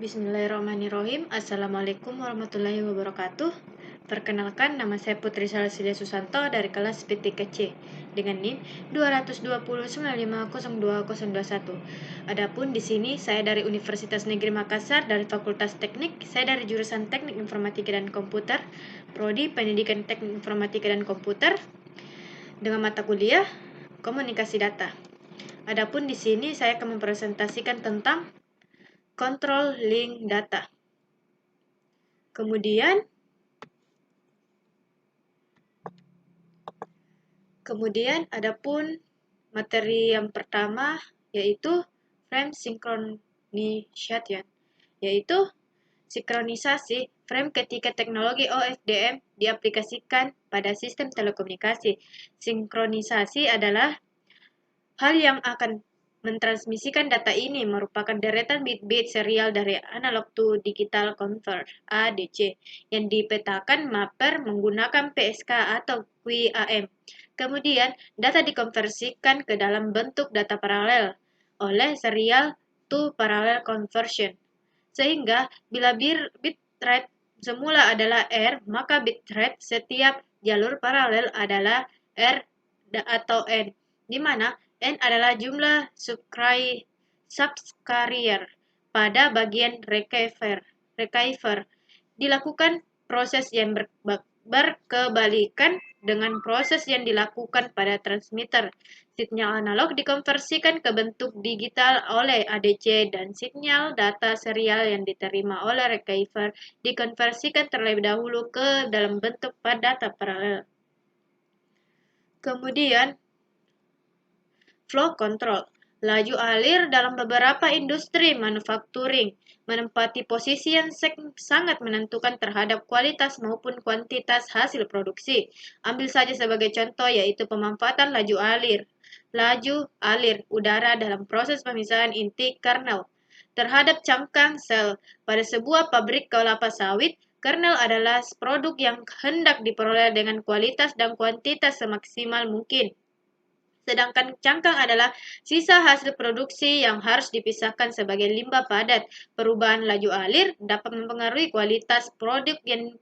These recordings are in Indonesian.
Bismillahirrahmanirrahim. Assalamualaikum warahmatullahi wabarakatuh. Perkenalkan, nama saya Putri Salasilia Susanto dari kelas PTKC dengan NIM 22095020021. Adapun di sini saya dari Universitas Negeri Makassar dari Fakultas Teknik. Saya dari jurusan Teknik Informatika dan Komputer, Prodi Pendidikan Teknik Informatika dan Komputer dengan mata kuliah Komunikasi Data. Adapun di sini saya akan mempresentasikan tentang kontrol link data. Kemudian adapun materi yang pertama yaitu frame synchronization, yaitu sinkronisasi frame ketika teknologi OFDM diaplikasikan pada sistem telekomunikasi. Sinkronisasi adalah hal yang akan mentransmisikan data ini merupakan deretan bit-bit serial dari analog to digital convert (ADC) yang dipetakan mapper menggunakan PSK atau QAM. Kemudian, data dikonversikan ke dalam bentuk data paralel oleh serial to parallel conversion. Sehingga bila bitrate semula adalah R, maka bitrate setiap jalur paralel adalah R atau N, di mana N adalah jumlah subcarrier pada bagian receiver. Dilakukan proses yang berkebalikan dengan proses yang dilakukan pada transmitter. Sinyal analog dikonversikan ke bentuk digital oleh ADC dan sinyal data serial yang diterima oleh receiver dikonversikan terlebih dahulu ke dalam bentuk data paralel. Kemudian, flow control. Laju alir dalam beberapa industri manufacturing menempati posisi yang sangat menentukan terhadap kualitas maupun kuantitas hasil produksi. Ambil saja sebagai contoh yaitu pemanfaatan laju alir udara dalam proses pemisahan inti kernel terhadap cangkang sel. Pada sebuah pabrik kelapa sawit, kernel adalah produk yang hendak diperoleh dengan kualitas dan kuantitas semaksimal mungkin. Sedangkan cangkang adalah sisa hasil produksi yang harus dipisahkan sebagai limbah padat. Perubahan laju alir dapat mempengaruhi kualitas produk dan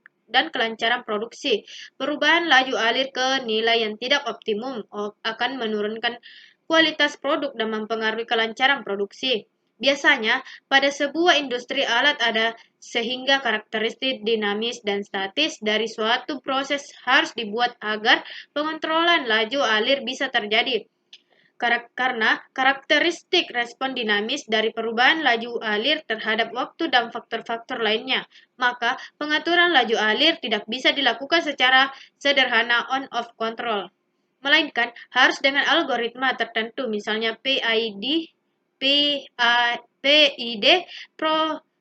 kelancaran produksi. Perubahan laju alir ke nilai yang tidak optimum akan menurunkan kualitas produk dan mempengaruhi kelancaran produksi. Biasanya, pada sebuah industri alat ada sehingga karakteristik dinamis dan statis dari suatu proses harus dibuat agar pengontrolan laju alir bisa terjadi. Karena karakteristik respon dinamis dari perubahan laju alir terhadap waktu dan faktor-faktor lainnya, maka pengaturan laju alir tidak bisa dilakukan secara sederhana on-off control, melainkan harus dengan algoritma tertentu, misalnya PID,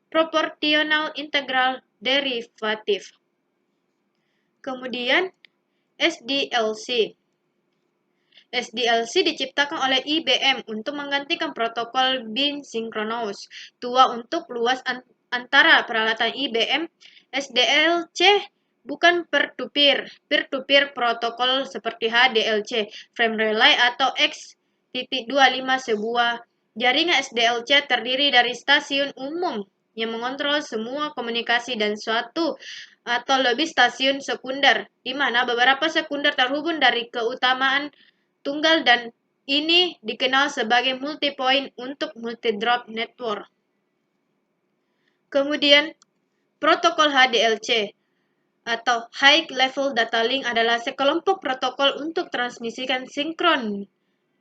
proportional integral derivative. Kemudian SDLC. SDLC diciptakan oleh IBM untuk menggantikan protokol bin synchronous tua untuk luas antara peralatan IBM. SDLC bukan peer-to-peer protokol seperti HDLC, frame relay atau X.25. Sebuah jaringan SDLC terdiri dari stasiun umum yang mengontrol semua komunikasi dan suatu atau lebih stasiun sekunder, di mana beberapa sekunder terhubung dari keutamaan tunggal dan ini dikenal sebagai multi-point untuk multi-drop network. Kemudian, protokol HDLC atau High Level Data Link adalah sekelompok protokol untuk transmisikan sinkron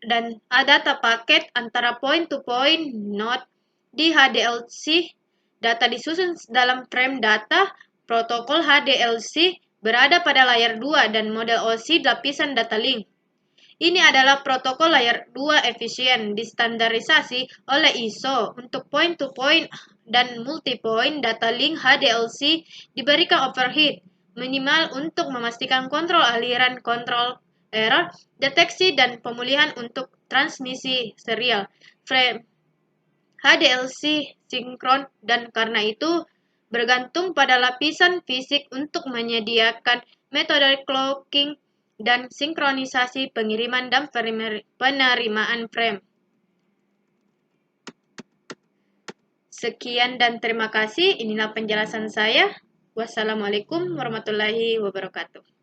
dan data paket antara point-to-point node. Di HDLC, data disusun dalam frame data. Protokol HDLC berada pada layer 2 dan model OSI lapisan data link. Ini adalah protokol layer 2 efisien, distandarisasi oleh ISO untuk point-to-point dan multi-point data link. HDLC diberikan overhead minimal untuk memastikan kontrol aliran, kontrol error, deteksi, dan pemulihan untuk transmisi serial. Frame HDLC sinkron dan karena itu bergantung pada lapisan fisik untuk menyediakan metode clocking dan sinkronisasi pengiriman dan penerimaan frame. Sekian dan terima kasih. Inilah penjelasan saya. Wassalamualaikum warahmatullahi wabarakatuh.